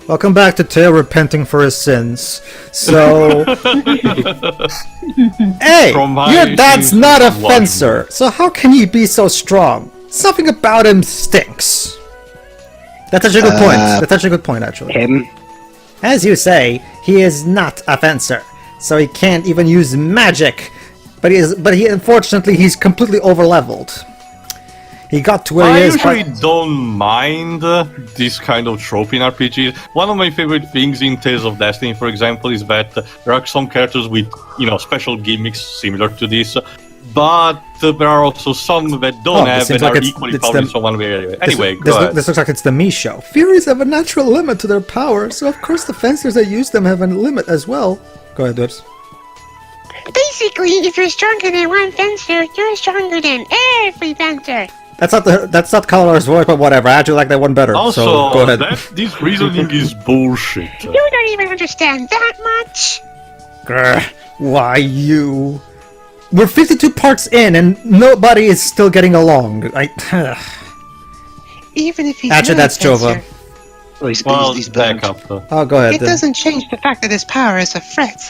Welcome back to Tiara repenting for his sins. So... Hey! Your dad's not a fencer, so how can he be so strong? Something about him stinks. That's actually a good point. That's actually a good point, actually. Him? As you say, he is not a fencer, so he can't even use magic. But unfortunately, he's completely over-leveled. He got to where he is. I usually don't mind this kind of trope in RPGs. One of my favorite things in Tales of Destiny, for example, is that there are some characters with, special gimmicks similar to this, but there are also some that don't have and are equally powerful in some one way. Anyway, this looks like it's the me show. Furies have a natural limit to their power, so of course the fencers that use them have a limit as well. Go ahead, Dibs. Basically, if you're stronger than one fencer, you're stronger than every fencer. That's not Colorado's voice, but whatever. I actually like that one better. Also, so go ahead. This reasoning is bullshit. You don't even understand that much. Grr, why you? We're 52 parts in, and nobody is still getting along. Even if he's actually, that's Jova. He's back up. Oh, go ahead. It doesn't change the fact that his power is a threat,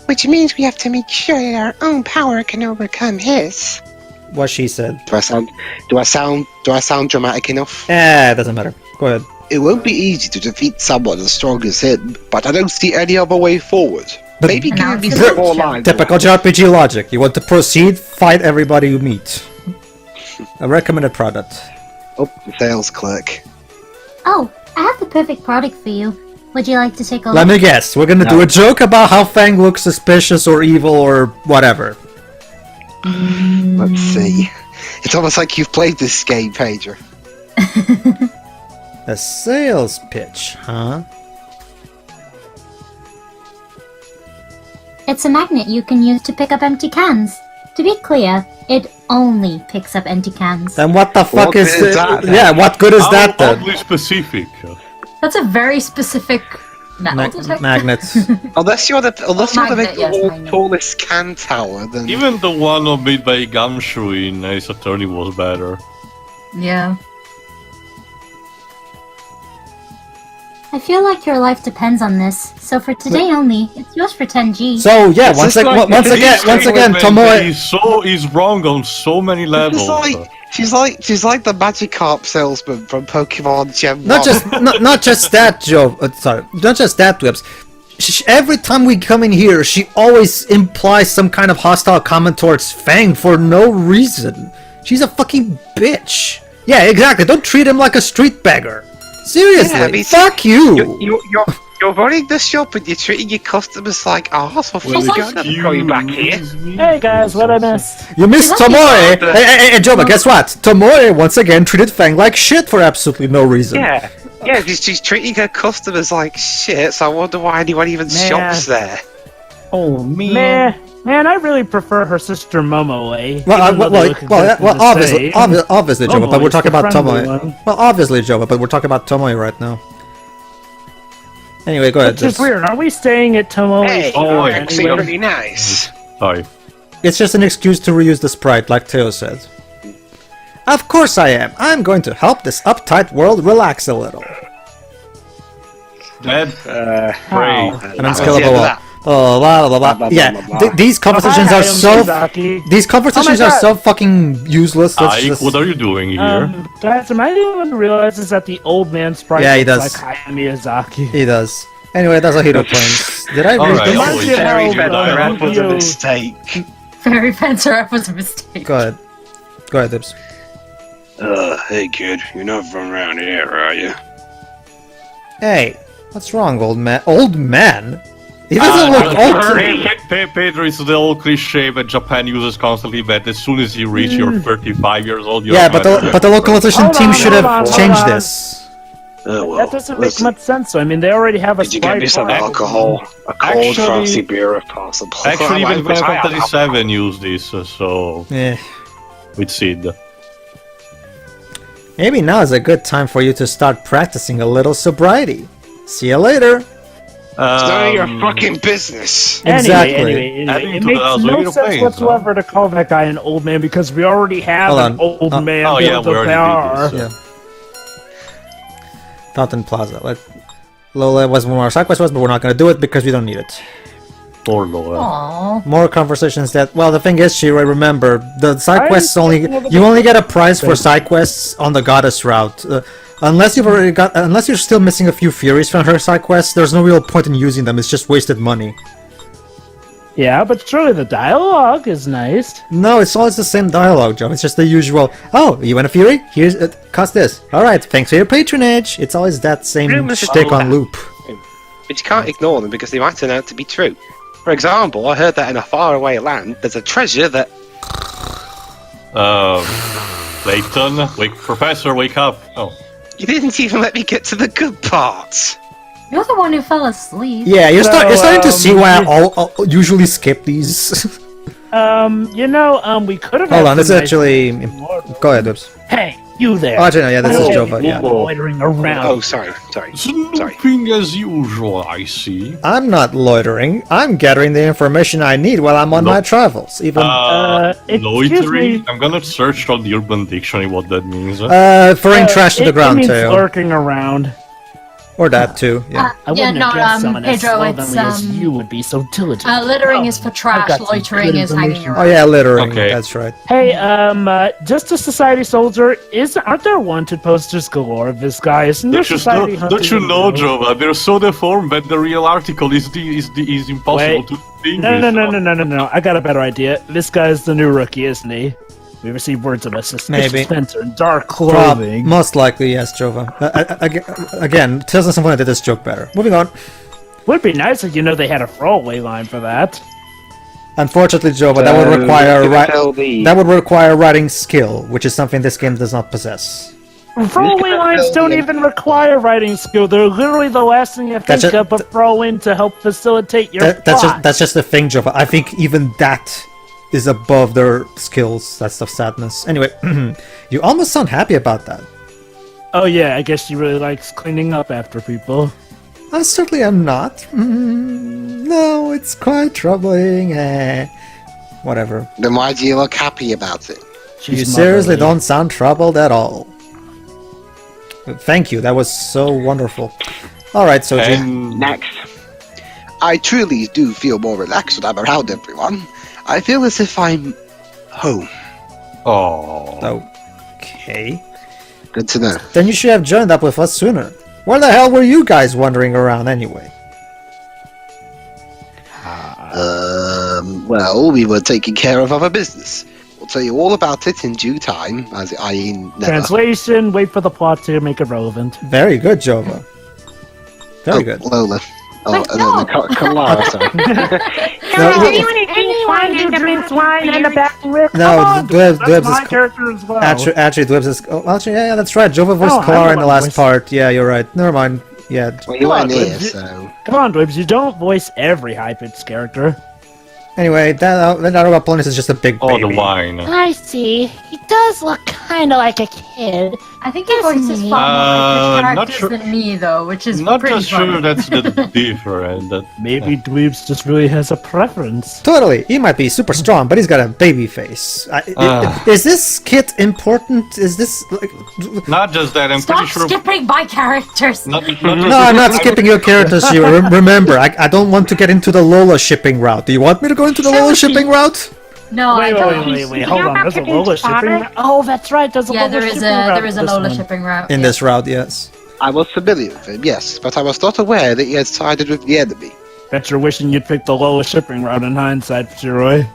which means we have to make sure that our own power can overcome his. What she said. Do I sound dramatic enough? It doesn't matter. Go ahead. It won't be easy to defeat someone as strong as him, but I don't see any other way forward. Maybe give me some more lines. Typical JRPG logic. You want to proceed, fight everybody you meet. A recommended product. Oh, the sales clerk. Oh, I have the perfect product for you. Would you like to take a look? Let me guess. We're gonna do a joke about how Fang looks suspicious or evil or whatever. Let's see. It's almost like you've played this game, Pedro. A sales pitch, huh? It's a magnet you can use to pick up empty cans. To be clear, it only picks up empty cans. Then what the fuck is that? Yeah, what good is that then? Oddly specific. That's a very specific magnets. Unless you're the tallest can tower, then even the one made by Gumshoe in Ace Attorney was better. Yeah. I feel like your life depends on this, so for today only, it's yours for 10G. So yeah, once again, Tomoe is wrong on so many levels. She's like the Magikarp salesman from Pokemon Gen 1. Not just that, Joe. Sorry, not just that, Dwibs. Every time we come in here, she always implies some kind of hostile comment towards Fang for no reason. She's a fucking bitch. Yeah, exactly. Don't treat him like a street beggar. Seriously, fuck you! You're running the shop and you're treating your customers like arse. Well, going back here. Hey guys, what I missed? You missed Tomoe! Hey, Joma, guess what? Tomoe once again treated Fang like shit for absolutely no reason. Yeah, she's treating her customers like shit, so I wonder why anyone even shops there. Oh, man. Man, I really prefer her sister Momoe. Obviously, Joma, but we're talking about Tomoe. Well, obviously, Joma, but we're talking about Tomoe right now. Anyway, go ahead. Which is weird. Are we staying at Tomoe's? Hey, actually really nice. Sorry. It's just an excuse to reuse the sprite, like Teo said. Of course I am. I'm going to help this uptight world relax a little. Great. An unscalable. These conversations are so fucking useless. What are you doing here? Guys, am I the only one who realizes that the old man sprite looks like Hayao Miyazaki? He does. Anyway, that's how Hito plays. Did I read this? Was a mistake. Fairy Fencer Up was a mistake. Go ahead. Go ahead, Dibs. Hey kid, you're not from around here, are you? Hey, what's wrong, old man? Old man? He doesn't look old. Pedro is the old cliche that Japan uses constantly, that as soon as you reach your 35 years old, you're but the localization team should have changed this. That doesn't make much sense. I mean, they already have a sprite. Did you get me some alcohol? A cold, frosty beer, if possible. Actually, even Final Fantasy VII used this, so... with Sid. Maybe now is a good time for you to start practicing a little sobriety. See you later. It's none of your fucking business. Exactly. Anyway, it makes no sense whatsoever to call that guy an old man because we already have an old man. Oh yeah, we already did this. Fountain Plaza. Lola was one of our side quests, but we're not going to do it because we don't need it. Poor Lola. Aww. More conversations that... Well, the thing is, Shiro, remember, the side quests only... You only get a prize for side quests on the goddess route. Unless you're still missing a few Furies from her side quests, there's no real point in using them, it's just wasted money. Yeah, but surely the dialogue is nice. No, it's always the same dialogue, Joe. It's just the usual, oh, you want a Fury? Here's, cost this. Alright, thanks for your patronage. It's always that same shtick on loop. But you can't ignore them because they might turn out to be true. For example, I heard that in a faraway land, there's a treasure that... Layton, Professor, wake up. Oh. You didn't even let me get to the good parts. You're the one who fell asleep. Yeah, you're starting to see why I usually skip these. We could have... Hold on, it's actually... Go ahead, Dibs. Hey, you there. Oh, actually, no, yeah, this is Jova, yeah. Loitering around. Oh, sorry. Snooping as usual, I see. I'm not loitering. I'm gathering the information I need while I'm on my travels. Even loitering? I'm gonna search on the Urban Dictionary what that means. throwing trash to the ground, means too. lurking around. Or that, too, yeah. I wouldn't have guessed someone as Pedro, slovenly as you would be so diligent. Littering is for trash, loitering is hanging around. Oh yeah, littering, Okay. that's right. Hey, Justice Society soldier, aren't there wanted posters galore of this guy? Isn't there society Don't you know, Jova? They're so deformed that the real article is impossible to think. No. I got a better idea. This guy's the new rookie, isn't he? We received words of a suspicious Maybe. Spencer in dark clothing. Most likely, yes, Jova. Again, tells us someone that did this joke better. Moving on. Would be nice if they had a throwaway line for that. Unfortunately, Jova, that would require writing skill, which is something this game does not possess. Throwaway lines don't even require writing skill. They're literally the last thing you think of but throw in to help facilitate your plot. That's just the thing, Jova. I think even that is above their skills. That's the sadness. Anyway, you almost sound happy about that. Oh yeah, I guess she really likes cleaning up after people. I certainly am not. No, it's quite troubling. Whatever. Then why do you look happy about it? You seriously don't sound troubled at all. Thank you, that was so wonderful. Alright, Soji. Next. I truly do feel more relaxed when I'm around everyone. I feel as if I'm home. Oh. Okay. Good to know. Then you should have joined up with us sooner. Where the hell were you guys wandering around anyway? Well, we were taking care of other business. We'll tell you all about it in due time, as I never. Translation, wait for the plot to make it relevant. Very good, Jova. Very good. Lola. Kalara, sorry. No, Dwebs my character as well. Actually, Dwebs is... Oh, actually, yeah, that's right. Jova voiced Kalara in the last part. Yeah, you're right. Never mind. Yeah. Well, you weren't here, so... Come on, Dwebs, you don't voice every high-pitched character. Anyway, that Opponent is just a big baby. Oh, the wine. I see. He does look kind of like a kid. I think he voices far more characters than me, though, which is not pretty just funny. sure that's the different. Maybe Dweebs just really has a preference. Totally. He might be super strong, but he's got a baby face. Is this kit important? Is this... Not just that, I'm pretty sure... Stop skipping my characters! No, I'm not skipping your characters, you. Remember, I don't want to get into the Lola shipping route. Do you want me to go into the Lola shipping route? No, wait, hold on. There's a Lola shipping route? Oh, that's right. There's a Lola shipping route. There is a Lola shipping route. In this route, yes. I was familiar with him, yes, but I was not aware that he had sided with the enemy. Bet you're wishing you'd picked the Lola shipping route in hindsight, Shiroi.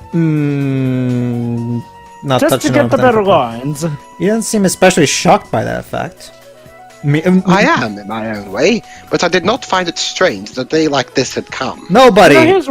Not just to get the better lines. You don't seem especially shocked by that fact. I am, in my own way, but I did not find it strange that a day like this had come. Nobody is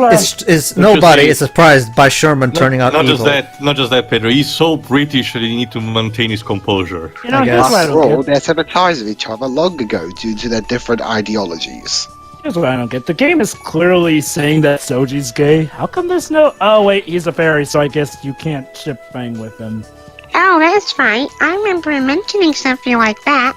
surprised by Sherman turning out evil. Not just that, Pedro. He's so British that he needs to maintain his composure. After all, they sympathized with each other long ago due to their different ideologies. Here's what I don't get. The game is clearly saying that Soji's gay. How come there's no... Oh, wait, he's a fairy, so I guess you can't ship Fang with him. Oh, that's right. I remember him mentioning something like that.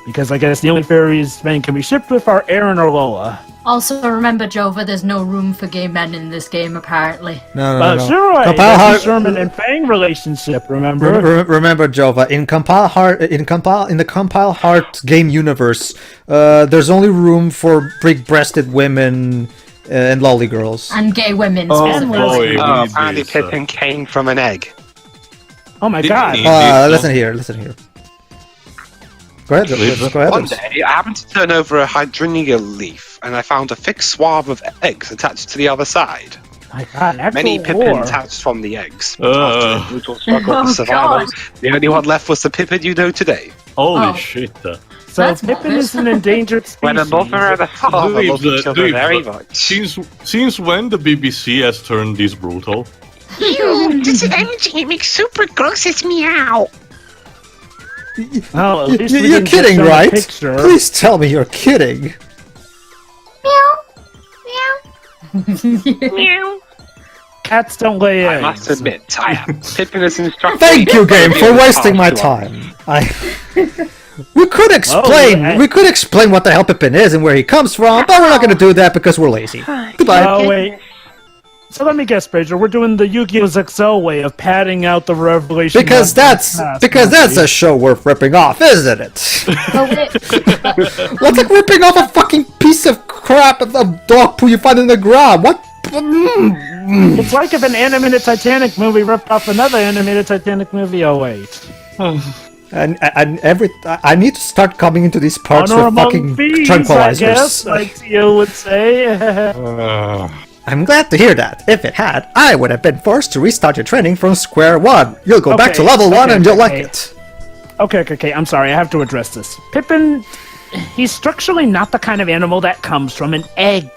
Because I guess the only fairies Fang can be shipped with are Aaron or Lola. Also, remember, Jova, there's no room for gay men in this game, apparently. No. Sure, Compile that's Heart. the Sherman and Fang relationship, remember? Remember, Jova, in the Compile Heart game universe, there's only room for big-breasted women and lolly girls. And gay women, boy, specifically. Apparently Pippin came from an egg. Oh my Didn't god. he? Listen here. Go ahead, go ahead. One day, I happened to turn over a hydrangea leaf, and I found a thick swab of eggs attached to the other side. My god, actual Many war. Pippins hatched from the eggs. After a brutal struggle Oh, for survival, God. the only one left was the Pippin you know today. Holy Oh. shit. So That's Pippin morbid. is an endangered species. When the mother and the father love each other very much. Since when the BBC has turned this brutal? Ew, this energy makes super grosses me out. Well, at least we You're didn't kidding, get shown a right? picture. Please tell me you're kidding. Meow. Cats don't lay I eggs. must admit, I am. Pippin is instructed. Thank you, game, for wasting my time. We could explain. Oh, We could explain what the hell Pippin is and where he comes from, but we're not going to do that because we're lazy. Goodbye. Oh, wait. So let me guess, Pedro. We're doing the Yu-Gi-Oh! XL way of padding out the revelation. Because that's a show worth ripping off, isn't it? But wait, That's like ripping off a fucking piece of crap of dog poo you find in the ground. What? It's like if an animated Titanic movie ripped off another animated Titanic movie. Oh wait. And I need to start coming into these parts Honor with among fucking thieves, tranquilizers. I guess, like you would say. I'm glad to hear that. If it had, I would have been forced to restart your training from square one. You'll go back to level 1 and you'll like it. Okay. I'm sorry. I have to address this. Pippin, he's structurally not the kind of animal that comes from an egg.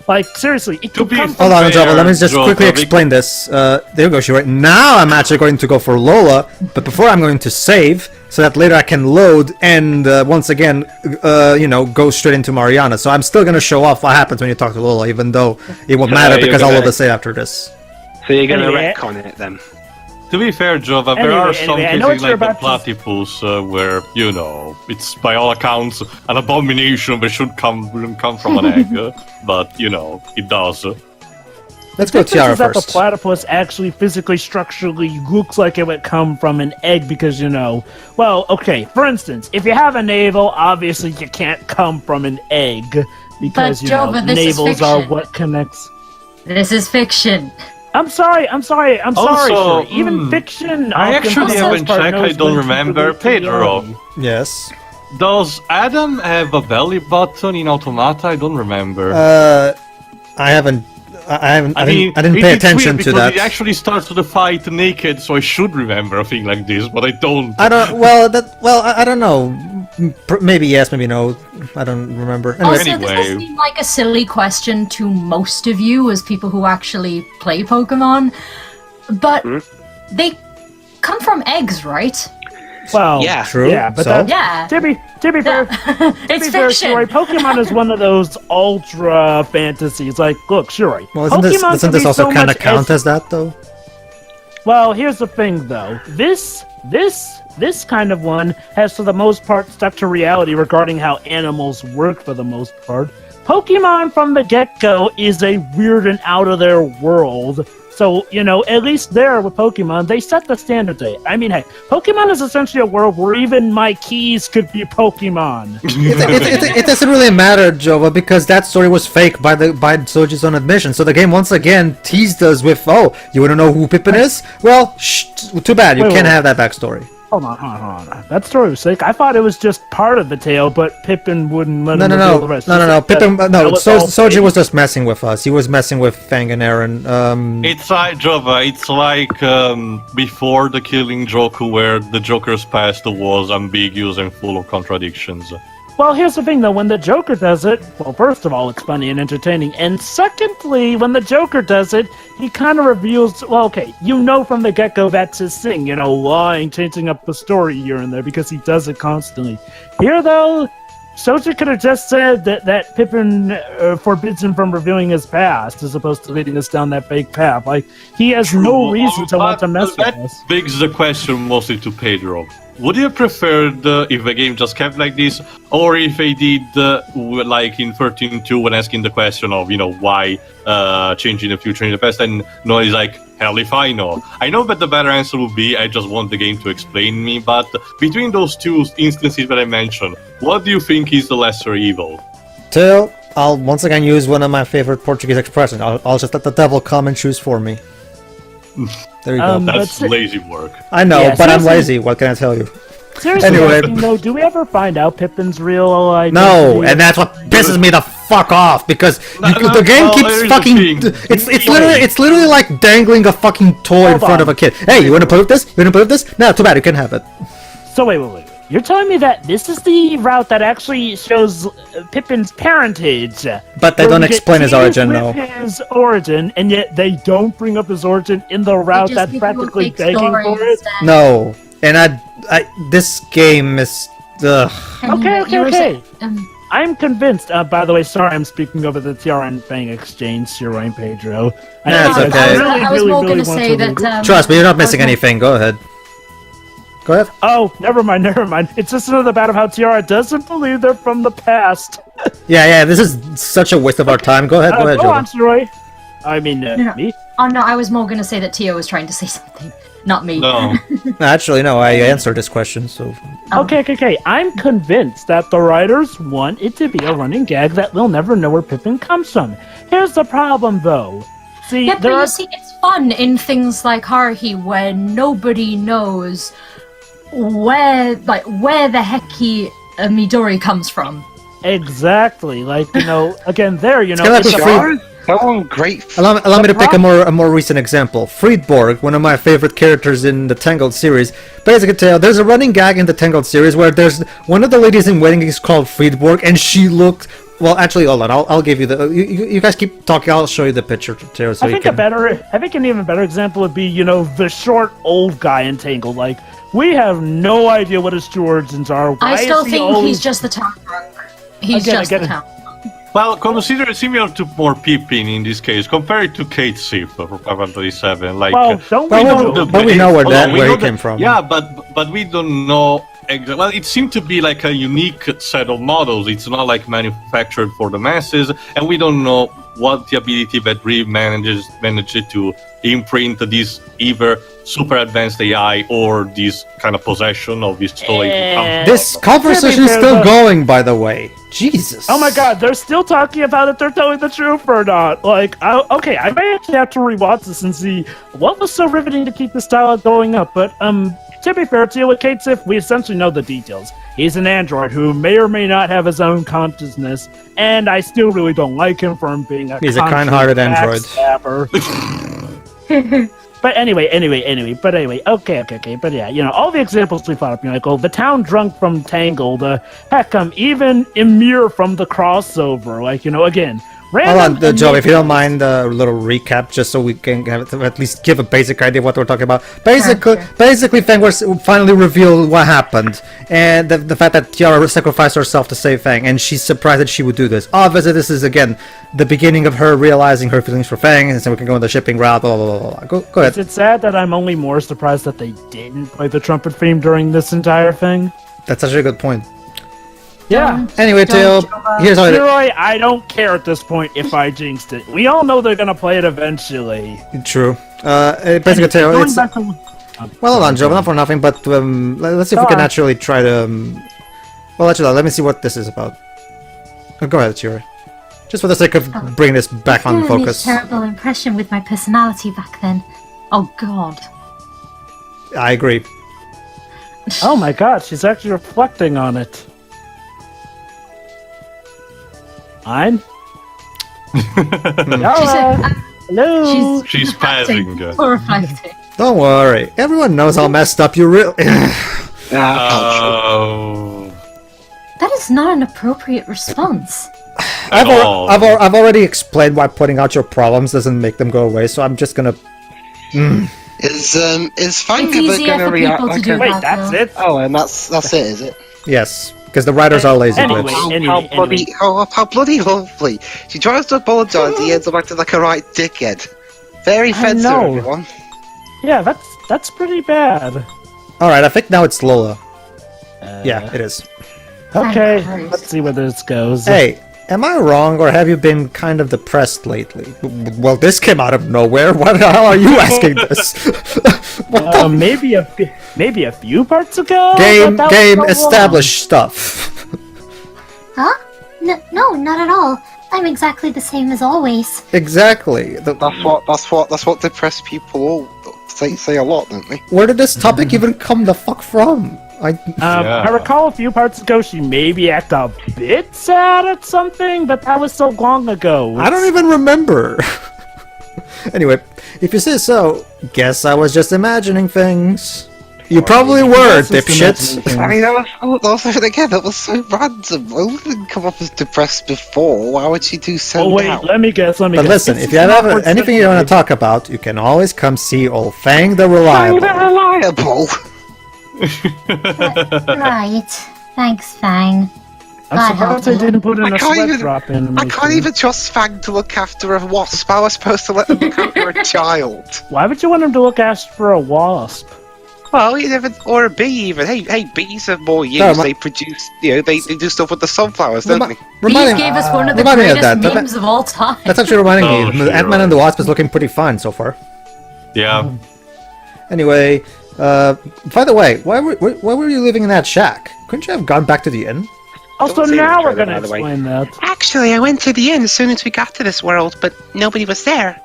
Like, seriously, it could come from... Hold on, Fair, Java, let me just Java, quickly we- explain this. There you go, Shiro. Now I'm actually going to go for Lola, but before I'm going to save, so that later I can load and once again, go straight into Marianna. So I'm still going to show off what happens when you talk to Lola, even though it won't matter you're because I'll gonna- load the save after this. So you're going to Anyway. retcon it then? To be fair, Jova, there are some I know cases what you're like the about platypus where, it's by all accounts an abomination that wouldn't come from an egg, but, it does. Let's go Tiara That the first. platypus actually physically, structurally looks like it would come from an egg because, well, okay, for instance, if you have a navel, obviously you can't come from an egg because, But, Jova, this is navels are fiction. what connects. this is fiction. I'm sorry, Also, sure. Even fiction. I often for actually the haven't most part checked, I knows don't when to remember. release the Pedro, Yes. does Adam have a belly button in Automata? I don't remember. I haven't. I didn't pay it's attention weird to because that. He actually starts the fight naked, so I should remember a thing like this, but I don't. I don't. I don't know. Maybe yes, maybe no. I don't remember. Anyways, Also, this Anyway. will seem like a silly question to most of you as people who actually play Pokemon, but they come from eggs, right? Well, Yeah. True, Yeah, but so? that, Yeah. to be fair, It's to be fair, fiction. Shuri, Pokemon is one of those ultra fantasies. Like, look, Shuri, well, Pokemon doesn't can this be also so kind of much count as that though? Well, here's the thing, though. This kind of one has, for the most part, stuck to reality regarding how animals work. For the most part, Pokemon from the get-go is a weird and out of their world. So, at least there with Pokemon, they set the standard there. I mean, hey, Pokemon is essentially a world where even my keys could be Pokemon. It doesn't really matter, Jova, because that story was fake by Soji's own admission. So the game once again teased us with, "Oh, you want to know who Pippin is? Well, too bad, you Wait, can't wait. have that backstory." Hold on. That story was fake. I thought it was just part of the tale, but Pippin wouldn't let him reveal the rest. No. Pippin, That no. was all Soji fake. was just messing with us. He was messing with Fang and Aaron. It's like Jova. It's like before the Killing Joker, where the Joker's past was ambiguous and full of contradictions. Well, here's the thing, though. When the Joker does it, well, first of all, it's funny and entertaining. And secondly, when the Joker does it, he kind of reveals, well, okay, from the get-go that's his thing, lying, changing up the story here and there, because he does it constantly. Here, though, Soji could have just said that Pippin forbids him from revealing his past, as opposed to leading us down that fake path. Like, he has no reason to want to mess with That us. begs the question mostly to Pedro. would you prefer if the game just kept like this, or if they did like in 13.2 when asking the question of why change in the future in the past, and Noah is like, hell if I know. I know that the better answer would be I just want the game to explain me, but between those two instances that I mentioned, what do you think is the lesser evil? Till I'll once again use one of my favorite Portuguese expressions. I'll just let the devil come and choose for me. There you go. That's lazy work. I know, Yeah, but I'm seriously. lazy. What can I tell you? Seriously, Anyway. no, do we ever find out Pippin's real identity? No, and that's what pisses me the fuck off, because the game keeps fucking. It's literally like dangling a fucking toy in front of a kid. Hey, you wanna play with this? You wanna play with this? No, too bad, you can have it. So wait. You're telling me that this is the route that actually shows Pippin's parentage? But they where don't we get explain his teased origin, with no. his origin, and yet they don't bring up his origin in the route that's practically begging for it? No, and this game is. Ugh. Okay. I'm convinced. By the way, sorry, I'm speaking over the Tiara and Fang exchange. You're right, Pedro. That's okay. I was more going to say that. Trust me, you're not missing anything. Go ahead. Go ahead. Oh, never mind. It's just another about how Tiara doesn't believe they're from the past. Yeah, this is such a waste of our time. Go ahead, Go Jordan. on, Roy. I mean, me? Oh no, I was more going to say that Tio was trying to say something, not me. No. Actually, no, I answered this question, so... Okay. I'm convinced that the writers want it to be a running gag that we'll never know where Pippin comes from. Here's the problem, though. See, Yeah, but you see, it's fun in things like Harley where nobody knows where the heck Midori comes from. Exactly. Again, It's kind of like a free... Great. Allow me to pick a more recent example. Friedborg, one of my favorite characters in the Tangled series. Basically, there's a running gag in the Tangled series where there's one of the ladies in waiting is called Friedborg, and she looked. Well, actually, hold on. I'll give you the. You guys keep talking. I'll show you the picture, Teo. So I think an even better example would be, the short old guy in Tangled. Like, we have no idea what his true origins are. I still think he's just the town drunk. He's just the town. Well, consider it similar to more Pippin in this case, compared to Kate Sif from 537. Like, we know where he came from. Yeah, but we don't know. Well, it seemed to be like a unique set of models. It's not like manufactured for the masses, and we don't know what the ability that Reeve managed to imprint this either super advanced AI or this kind of possession of this toy. This conversation is still going, by the way. Jesus. Oh my god, they're still talking about if they're telling the truth or not. Okay, I may actually have to rewatch this and see what was so riveting to keep this dialogue going up, but, to be fair to you, with Kate Sif, we essentially know the details. He's an android who may or may not have his own consciousness, and I still really don't like him for him being He's a kind-hearted android. But anyway, okay. But yeah, all the examples we thought up, the town drunk from Tangled, heck, even Emir from the crossover, again. Hold on, Joe, if you don't mind a little recap, just so we can at least give a basic idea of what we're talking about. Basically, Fang was finally revealed what happened, and the fact that Tiara sacrificed herself to save Fang, and she's surprised that she would do this. Obviously, this is, again, the beginning of her realizing her feelings for Fang, and so we can go on the shipping route, blah, blah, blah, blah. Go ahead. Is it sad that I'm only more surprised that they didn't play the trumpet theme during this entire thing? That's actually a good point. Yeah. Anyway, Teo, here's how Leroy, I don't care at this point if I jinxed it. We all know they're gonna play it eventually. True. Basically, Teo, it's... Well, hold on, Joe, not for nothing, but let's see if we can actually try to... Well, actually, let me see what this is about. Go ahead, Tiara. Just for the sake of bringing this back on focus. I had a terrible impression with my personality back then. Oh, God. I agree. Oh my god, she's actually reflecting on it. I'm? Hello? She's passing. Reflecting. Don't worry. Everyone knows how messed up you really... That is not an appropriate response. I've already explained why putting out your problems doesn't make them go away, so I'm just gonna... Is Fang It's ever easier gonna for react people to like do a... Wait, that, that's though. it? Oh, and that's it, is it? Yes, because the writers are lazy. Anyway, bitch. How bloody lovely. She tries to apologise, he ends up acting like a right dickhead. Very I offensive, know. everyone. Yeah, that's pretty bad. Alright, I think now it's Lola. Yeah, it is. Okay, Christ. let's see where this goes. Hey, am I wrong, or have you been kind of depressed lately? Well, this came out of nowhere. Why the hell are you asking this? What the Maybe a few parts ago. game? but that was Game so long. established stuff. Huh? No, not at all. I'm exactly the same as always. Exactly. That's what depressed people all say a lot, don't they? Where did this topic even come the fuck from? I recall a few parts ago she maybe acted a bit sad at something, but that was so long ago. I don't even remember. Anyway, if you say so, guess I was just imagining things. You probably were, dipshit. I mean, that was so random. I wouldn't come up as depressed before. Why would she do so Oh wait, now? let me guess. But listen, if you have anything you want to talk about, you can always come see old Fang the Reliable. Reliable. Right. Thanks, Fang. I'm surprised they didn't put in a sweat drop in. I can't even trust Fang to look after a wasp. How am I supposed to let him look after a child? Why would you want him to look after a wasp? Well, you never, or a bee even. Hey, bees have more use. They produce, they do stuff with the sunflowers, don't they? Bees gave us one of the remind me of greatest that. memes of all time. That's actually reminding me. sure. Ant-Man and the Wasp is looking pretty fine so far. Yeah. Anyway, by the way, why were you living in that shack? Couldn't you have gone back to the inn? Also, Don't say now the we're trailer, gonna by the way. explain that. Actually, I went to the inn as soon as we got to this world, but nobody was there.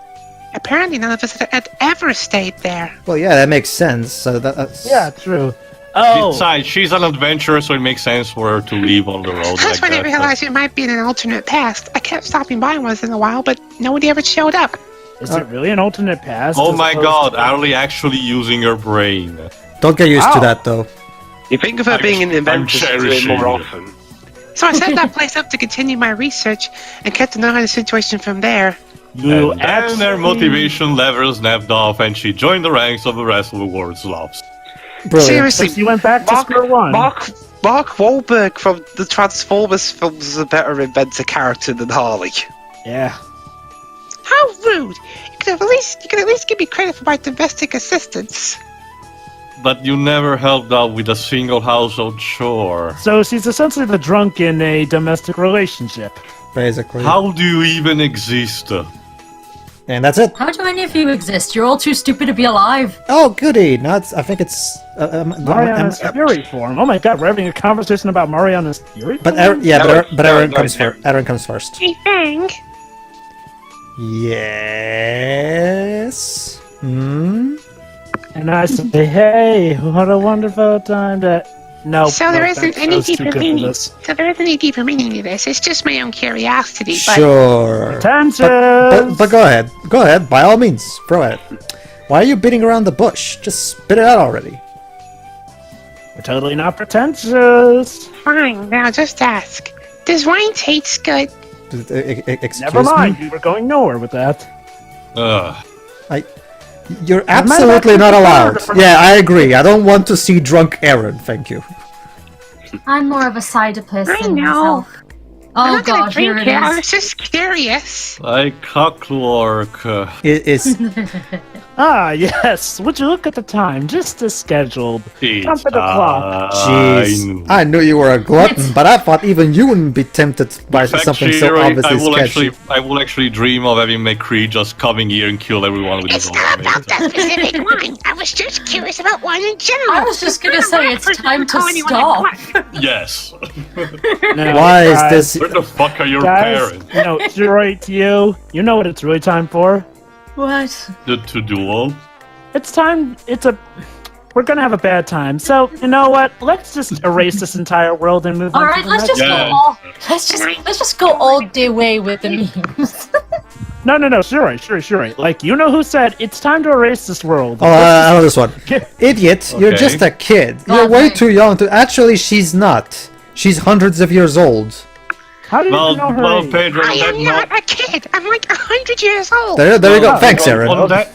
Apparently, none of us had ever stayed there. Well, yeah, that makes sense. So that's Yeah, true. Oh, Besides, she's an adventurer, so it makes sense for her to leave on the road That's like when I that. realized it might be in an alternate past. I kept stopping by once in a while, but nobody ever showed up. is it really an alternate past? Oh as my opposed god, to- Harley actually using her brain. Don't get used to Ow. that though. You think of her being an inventor to do it cherishing more it. often. So I set that place up to continue my research and kept an eye on the situation from there. You And then actually... her motivation level snapped off, and she joined the ranks of the rest of the world's loves. Brilliant. Seriously, So you went back to square one. Mark Wahlberg from the Transformers films is a better inventor character than Harley. Yeah. How rude! You could at least give me credit for my domestic assistance. But you never helped out with a single household chore. So she's essentially the drunk in a domestic relationship. Basically. How do you even exist? And that's it. How do any of you exist? You're all too stupid to be alive. Oh, goody. Now I think it's Marianna's Fury form. Oh my god, we're having a conversation about Marianna's Fury But form? Aaron comes first. Aaron comes first. Hey, Fang. Yes. Hmm. And I say, hey, what a wonderful time to... No, So there no, isn't that any was too deeper good for meaning. this. So there isn't any deeper meaning to this. It's just my own curiosity. But Sure. Attention! But go ahead. Go ahead. By all means, throw it. Why are you beating around the bush? Just spit it out already. We're totally not pretentious. fine. Now just ask. Does wine taste good? Excuse Never mind, me. we were going nowhere with that. You're absolutely not allowed. Yeah, I agree. I don't want to see drunk Aaron. Thank you. I'm more of a cider person I know. myself. I'm Oh not gonna god, here drink it it. I is. was just curious. Like clockwork. It is. Ah, yes. Would you look at the time? Just as scheduled. It's Jump at the clock. Jeez. I knew you were a glutton, but I thought even you wouldn't be tempted by something so obviously sketchy. I will actually dream of having McCree just coming here and kill everyone with his It's own not about army. that specific wine. I was just curious about wine in general. I was just gonna say it's time to Call anyone a stop. glutton. Yes. Now, Why is guys, this? Where the fuck are your Guys, parents? you know, it's right to you. You know what it's really time for? What? To duel? It's time. We're gonna have a bad time. So you know what? Let's just erase this entire world and move on. Alright, to the let's next just go Yeah. all let's just go all the way with the memes. No, sure. Like, you know who said it's time to erase this world? Oh, I know this one. Idiot, you're Okay. just a kid. You're way Okay. too young to. Actually, she's not. She's hundreds of years old. How do you Well, know her well, age? Pedro, I that am not a kid. I'm like 100 years old. There you go. Oh, Thanks, oh, Aaron.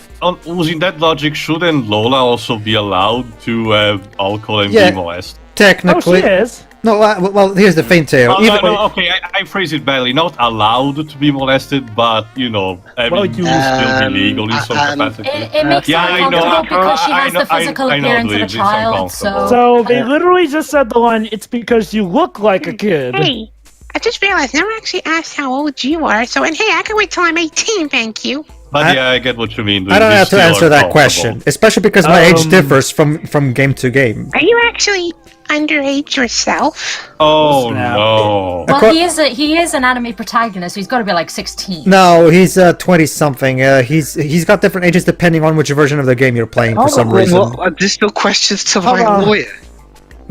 Using that logic, shouldn't Lola also be allowed to have alcohol and Yeah. be molested? Oh, she Technically, is. No, well, here's the thing, Teo. Oh, no, okay, I phrase it badly. Not allowed to be molested, but, having you still be legal in some capacity. It makes it uncomfortable because she has the physical appearance of a child, So they literally just said the line, it's because you look like a kid. Hey, I just realized I never actually asked how old you are, so, and hey, I can wait till I'm 18, thank you. But I get what you mean. I don't have to answer that question, especially because my age differs from game to game. Are you actually underage yourself? Oh no! Well, he is an anime protagonist, so he's got to be like 16. No, he's 20-something. He's got different ages depending on which version of the game you're playing for some reason. Additional questions to my lawyer.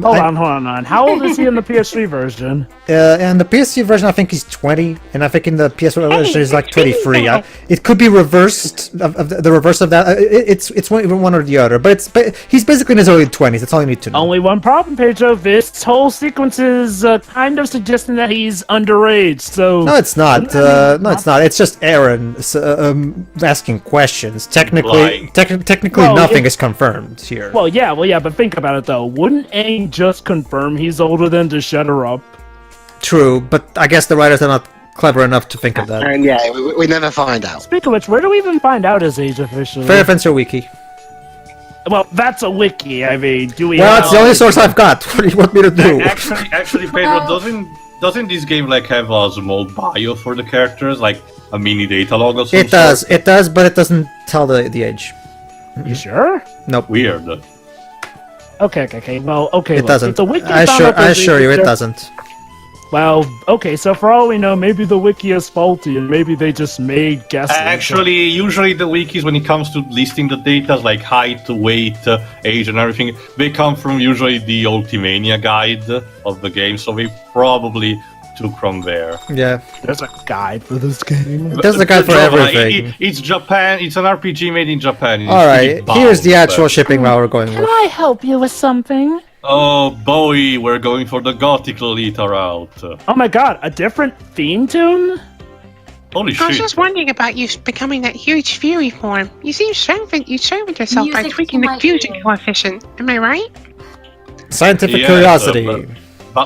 Hold on. How old is he in the PS3 version? In the PS3 version, I think he's 20, and I think in the PS4 version, he's like 23. It could be reversed, the reverse of that. It's one or the other, but he's basically in his early 20s. That's all you need to know. Only one problem, Pedro. This whole sequence is kind of suggesting that he's underage. So no, it's not. No, it's not. It's just Aaron asking questions. Technically, nothing is confirmed here. Well, yeah. But think about it though. Wouldn't Aang just confirm he's older than to shut her up? True, but I guess the writers are not clever enough to think of that. And yeah, we never find out. Speaking of which, where do we even find out his age officially? Fair Fencer Wiki. Well, that's a wiki. I mean, do we? Well, it's the only source I've got. What do you want me to do? Actually, Pedro, doesn't this game like have a small bio for the characters, like a mini data log or something? It does, but it doesn't tell the age. You sure? Nope. Weird. Okay. Well, okay. It doesn't. The wiki I assure you, it doesn't. Well, okay. So for all we know, maybe the wiki is faulty, and maybe they just made guesses. Actually, usually the wikis, when it comes to listing the data, like height, weight, age, and everything, they come from usually the Ultimania guide of the game. So they probably took from there. Yeah. There's a guide for this game. There's a guide for everything. It's Japan. It's an RPG made in Japan. Alright, here's the actual shipping route we're going Can with. I help you with something? Oh boy, we're going for the Gothic Lolita route. Oh my god, a different theme tune? Holy I was shit. just wondering about you becoming that huge fury form. You seem strengthened yourself by Music tweaking to the my fusion ear. coefficient. Am I right? Scientific Yes, curiosity.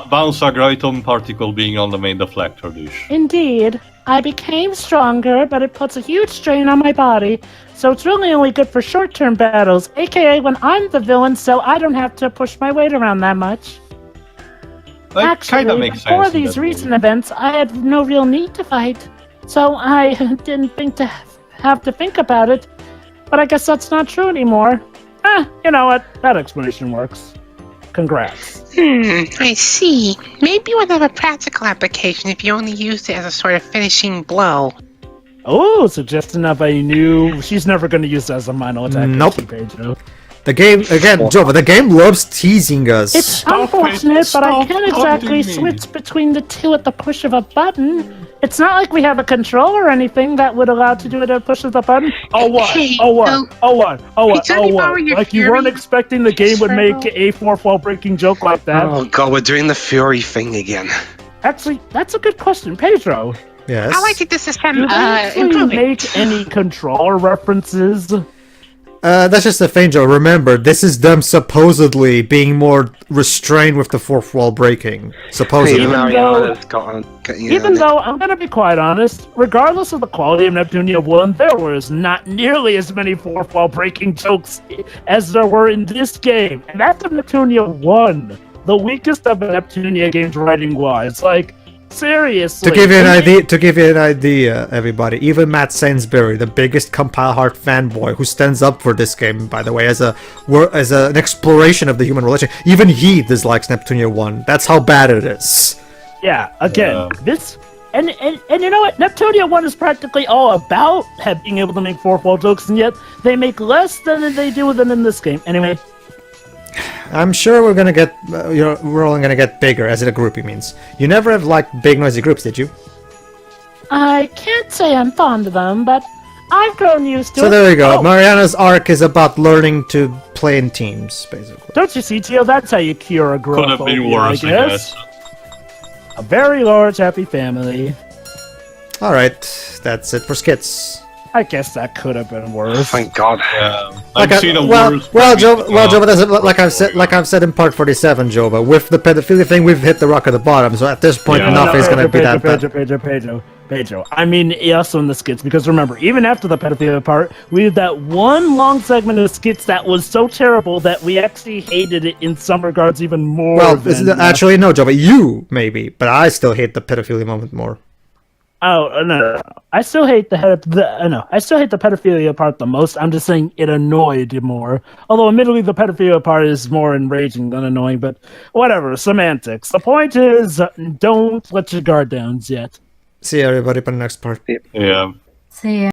Bounce a graviton particle being on the main deflector dish. Indeed. I became stronger, but it puts a huge strain on my body. So it's really only good for short-term battles, aka when I'm the villain, so I don't have to push my weight around that much. That kind of Actually, makes before sense. in these that recent movie. events, I had no real need to fight. So I didn't think to have to think about it. But I guess that's not true anymore. You know what? That explanation works. Congrats. I see. Maybe it would have a practical application if you only used it as a sort of finishing blow. Oh, suggestion of a new... She's never going to use that as a minor attack. Nope. is she, Pedro? The game, again, Jova, the game loves teasing us. It's unfortunate, but I can't exactly taunting me. switch between the two at the push of a button. It's not like we have a controller or anything that would allow to do it at a push of the button. Oh what? Hey, Oh what? no. Oh what? Oh what? Hey, Oh Johnny, borrow what? your Like you weren't Fury expecting the game would make Circle. a fourth wall breaking joke like that? Oh god, we're doing the Fury thing again. Actually, that's a good question, Pedro. Yes. I like to disassemble, Do they actually improve it. make any controller references? That's just a thing, Joe. Remember, this is them supposedly being more restrained with the fourth wall breaking. Supposedly. Hey, though- Marianna's got Even though, I'm gonna be quite honest, regardless of the quality of Neptunia 1, there was not nearly as many fourth wall breaking jokes as there were in this game. And that's of Neptunia 1. The weakest of the Neptunia games writing wise. Like, seriously. To give you an idea, everybody, even Matt Sainsbury, the biggest Compile Heart fanboy who stands up for this game, by the way, as an exploration of the human relation, even he dislikes Neptunia 1. That's how bad it is. Yeah, again, this... And you know what? Neptunia 1 is practically all about being able to make fourth wall jokes, and yet they make less than they do than in this game. Anyway, I'm sure we're gonna get, we're only gonna get bigger, as it a groupie means. You never have liked big noisy groups, did you? I can't say I'm fond of them, but I've grown used to it. So there you go. Oh. Mariana's arc is about learning to play in teams, basically. don't you see, Tio? That's how you cure a Could have been agoraphobia, worse, I guess. A very large, happy family. Alright, that's it for skits. I guess that could have been worse. Thank God. I've seen a worse. Jova, that's like I've said in part 47, Jova. With the pedophilia thing, we've hit the rock at the bottom. So at this point, nothing's gonna be that bad. Pedro. I mean, also in the skits, because remember, even after the pedophilia part, we had that one long segment of skits that was so terrible that we actually hated it in some regards even more. Well, actually, no, Jova, you maybe, but I still hate the pedophilia moment more. Oh no! I still hate the pedophilia part the most. I'm just saying it annoyed more. Although, admittedly, the pedophilia part is more enraging than annoying. But whatever, semantics. The point is, don't let your guard down yet. See everybody for the next part. Yeah. See ya.